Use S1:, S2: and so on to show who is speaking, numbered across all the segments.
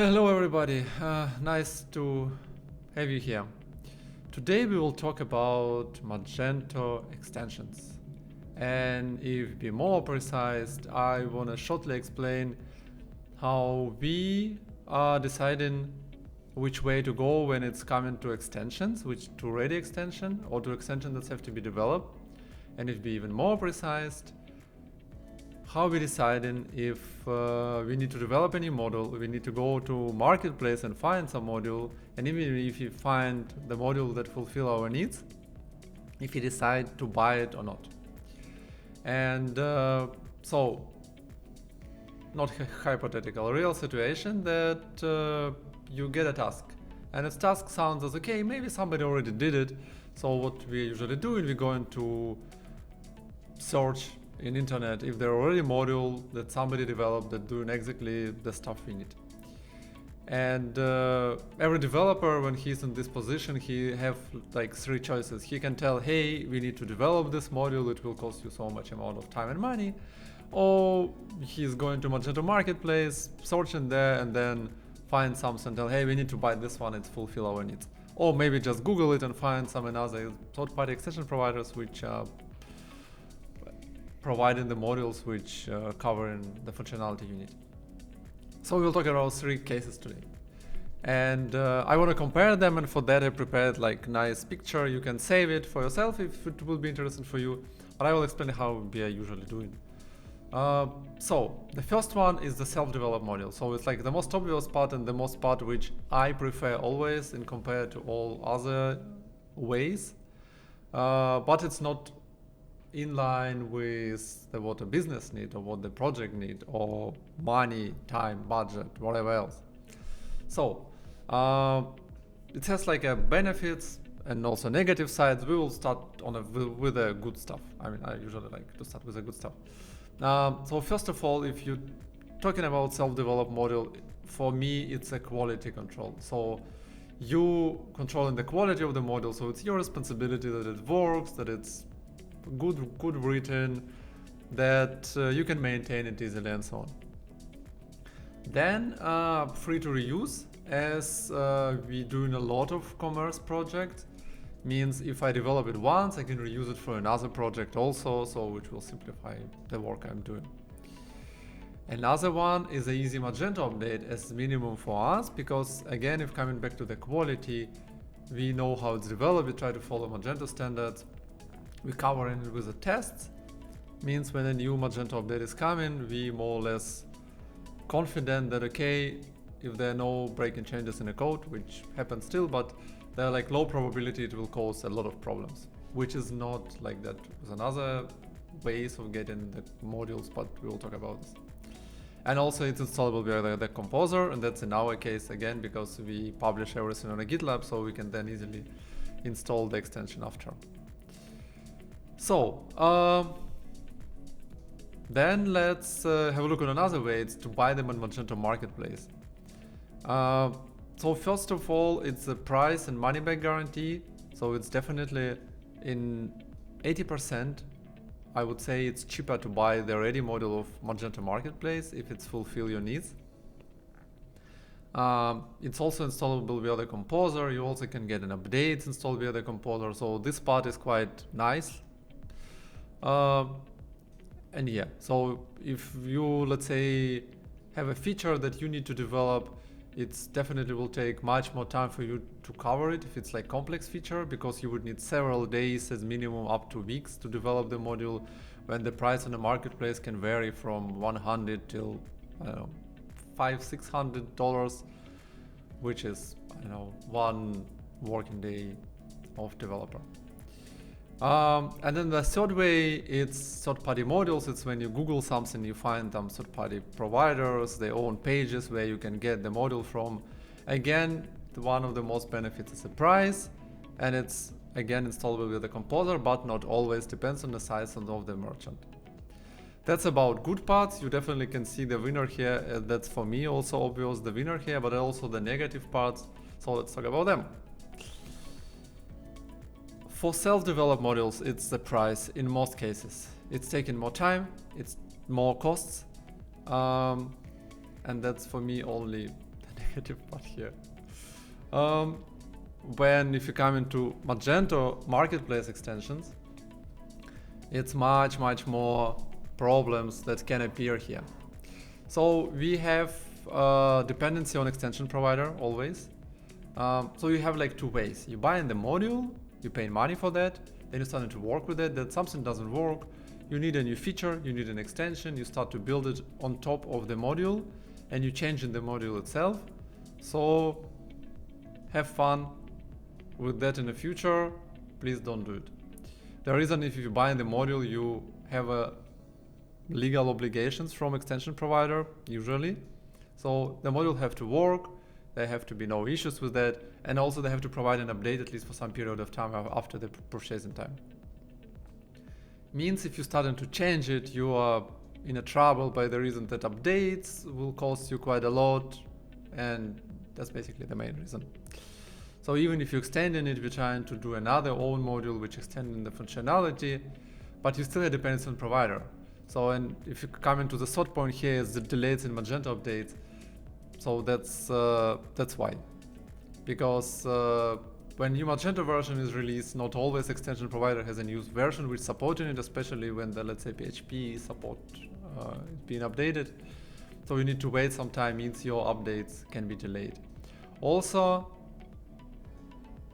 S1: Hello everybody, nice to have you here. Today we will talk about Magento extensions. And if to be more precise, I want to shortly explain how we are deciding which way to go when it's coming to extensions, which to ready extension or to extensions that have to be developed. And if to be even more precise, how we deciding if we need to develop any module, we need to go to marketplace and find some module, and even if you find the module that fulfill our needs, if you decide to buy it or not. And so, not hypothetical, real situation that you get a task, and its task sounds as okay, maybe somebody already did it. So what we usually do is we go into search in internet if there are already module that somebody developed that doing exactly the stuff we need. And every developer, when he's in this position, he have like three choices. He can tell, hey, we need to develop this module, it will cost you so much amount of time and money. Or he's going to Magento Marketplace, searching there, and then find something and tell, hey, we need to buy this one, it fulfill our needs. Or maybe just Google it and find some another third-party extension providers which providing the modules which covering the functionality you need. So we'll talk about three cases today. And I want to compare them, and for that I prepared like nice picture. You can save it for yourself if it will be interesting for you, but I will explain how we are usually doing. So the first one is the self-developed module. So it's like the most obvious part and the most part which I prefer always in compared to all other ways, but it's not in line with what a business need or what the project need or money, time, budget, whatever else. So it has like a benefits and also negative sides. We will start with the good stuff. I mean, I usually like to start with the good stuff. So first of all, if you're talking about self-developed module, for me it's a quality control. So you controlling the quality of the module, so it's your responsibility that it works, that it's good written, that you can maintain it easily and so on. Then free to reuse, as we doing a lot of commerce projects, means if I develop it once, I can reuse it for another project also, so which will simplify the work I'm doing. Another one is the easy Magento update as minimum for us, because again, if coming back to the quality, we know how it's developed, we try to follow Magento standards. We cover it with the tests, means when a new Magento update is coming, we more or less confident that okay, if there are no breaking changes in the code, which happens still, but there are like low probability it will cause a lot of problems, which is not like that with another ways of getting the modules, but we will talk about this. And also it's installable via the composer, and that's in our case again because we publish everything on a GitLab, so we can then easily install the extension after. So then let's have a look at another way. It's to buy them on Magento Marketplace. So first of all, it's a price and money back guarantee. So it's definitely in 80%. I would say it's cheaper to buy the ready module of Magento Marketplace if it's fulfill your needs. It's also installable via the composer. You also can get an update installed via the composer. So this part is quite nice. And yeah, so if you, let's say, have a feature that you need to develop, it's definitely will take much more time for you to cover it if it's like complex feature, because you would need several days as minimum up to weeks to develop the module, when the price on the marketplace can vary from 100 till I don't know, $500-600, which is one working day of developer. And then the third way, it's third-party modules. It's when you Google something, you find them third-party providers, their own pages where you can get the module from. Again, one of the most benefits is the price, and it's again installable with the composer, but not always, depends on the size of the merchant. That's about good parts. You definitely can see the winner here. That's for me also obvious, the winner here, but also the negative parts. So let's talk about them. For self-developed modules, it's the price in most cases. It's taking more time, it's more costs, and that's for me only the negative part here. If you come into Magento Marketplace extensions, it's much more problems that can appear here. So we have dependency on extension provider always. So you have like two ways. You buy in the module, you pay money for that, then you start to work with it, then something doesn't work, you need a new feature, you need an extension, you start to build it on top of the module, and you change in the module itself. So have fun with that in the future, please don't do it. The reason, if you buy in the module, you have legal obligations from extension provider usually. So the module have to work, there have to be no issues with that, and also they have to provide an update at least for some period of time after the purchasing time. Means if you starting to change it, you are in a trouble by the reason that updates will cost you quite a lot, and that's basically the main reason. So even if you extending it, you're trying to do another own module which extending the functionality, but you still have dependency on provider. So, and if you come into the third point here is the delays in Magento updates. So that's why. Because when new Magento version is released, not always extension provider has a new version which supporting it, especially when the, let's say, PHP support is being updated. So you need to wait some time, means your updates can be delayed. Also,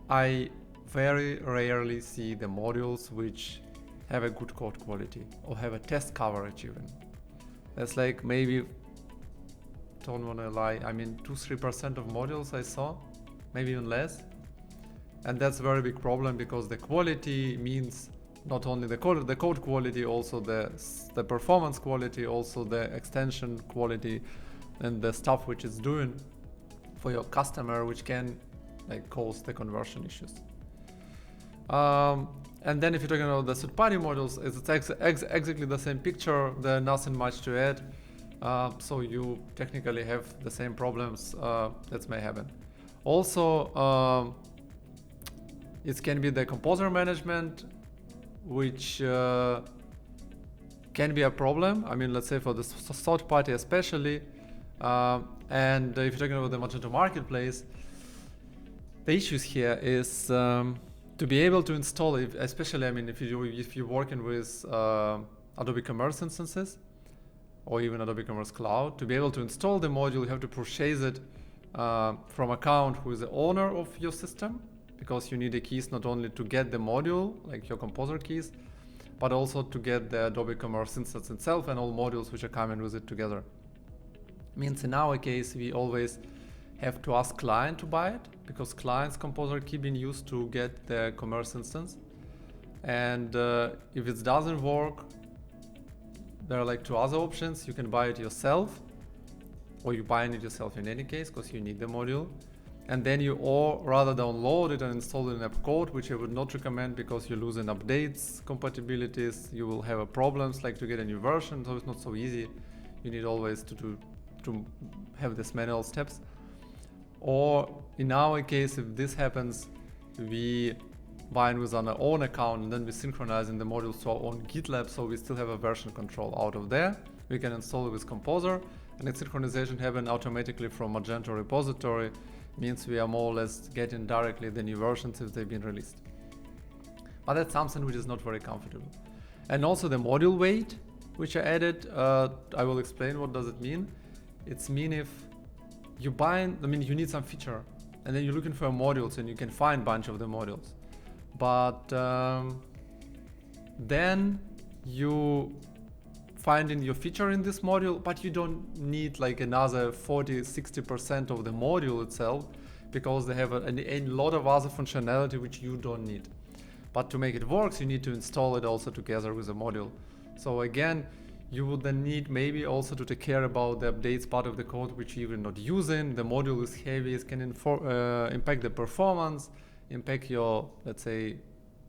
S1: I very rarely see the modules which have a good code quality or have a test coverage even. That's like maybe, don't want to lie, I mean 2-3% of modules I saw, maybe even less. And that's a very big problem because the quality means not only the code quality, also the performance quality, also the extension quality and the stuff which it's doing for your customer, which can like cause the conversion issues. And then if you're talking about the third-party modules, it's exactly the same picture. There's nothing much to add. So you technically have the same problems that may happen. Also, it can be the composer management, which can be a problem. I mean, let's say for the third party especially. And if you're talking about the Magento Marketplace, the issues here is to be able to install it, especially, I mean, if you're working with Adobe Commerce instances or even Adobe Commerce Cloud, to be able to install the module, you have to purchase it from account who is the owner of your system, because you need the keys not only to get the module, like your composer keys, but also to get the Adobe Commerce instance itself and all modules which are coming with it together. Means in our case, we always have to ask client to buy it, because client's composer key being used to get the commerce instance. And if it doesn't work, there are like two other options. You can buy it yourself, or you buy it yourself in any case, because you need the module. And then you or rather download it and install it in app code, which I would not recommend because you're losing updates, compatibilities, you will have problems like to get a new version, so it's not so easy. You need always to have these manual steps. Or in our case, if this happens, we bind with our own account and then we synchronize in the modules to our own GitLab, so we still have a version control out of there. We can install it with Composer, and its synchronization happens automatically from Magento repository, means we are more or less getting directly the new versions if they've been released. But that's something which is not very comfortable. And also the module weight, which I added, I will explain what does it mean. It's mean if you you need some feature, and then you're looking for modules, and you can find a bunch of the modules. But then you finding your feature in this module, but you don't need like another 40-60% of the module itself, because they have a lot of other functionality which you don't need. But to make it work, you need to install it also together with the module. So again, you would then need maybe also to take care about the updates part of the code which you're not using. The module is heavy, it can impact the performance, impact your, let's say,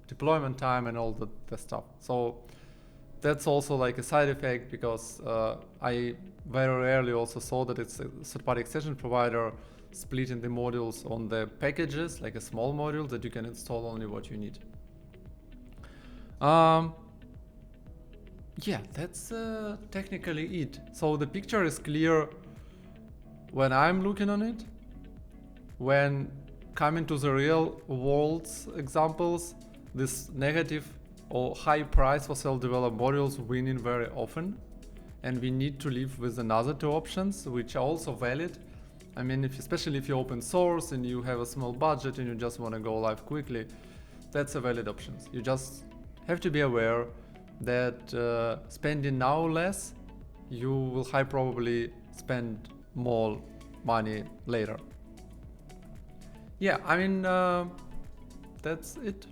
S1: deployment time and all the stuff. So that's also like a side effect, because I very rarely also saw that it's a third-party extension provider splitting the modules on the packages, like a small module that you can install only what you need. Yeah, that's technically it. So the picture is clear when I'm looking on it. when coming to the real world examples, this negative or high price for self-developed modules winning very often, and we need to live with another two options which are also valid. I mean, especially if you're open source and you have a small budget and you just want to go live quickly, that's a valid option. You just have to be aware that spending now less, you will high probably spend more money later. Yeah, I mean, that's it.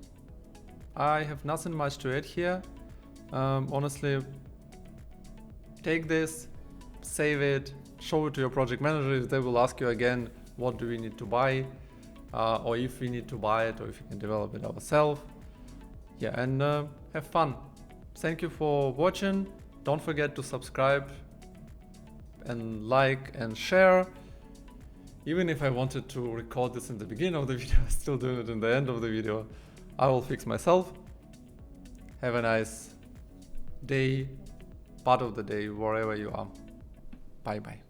S1: I have nothing much to add here. Honestly, take this, save it, show it to your project managers. They will ask you again, what do we need to buy? Or if we need to buy it, or if we can develop it ourselves. Yeah, and have fun. Thank you for watching. Don't forget to subscribe and like and share. Even if I wanted to record this in the beginning of the video, I still do it in the end of the video. I will fix myself. Have a nice day, part of the day, wherever you are. Bye bye.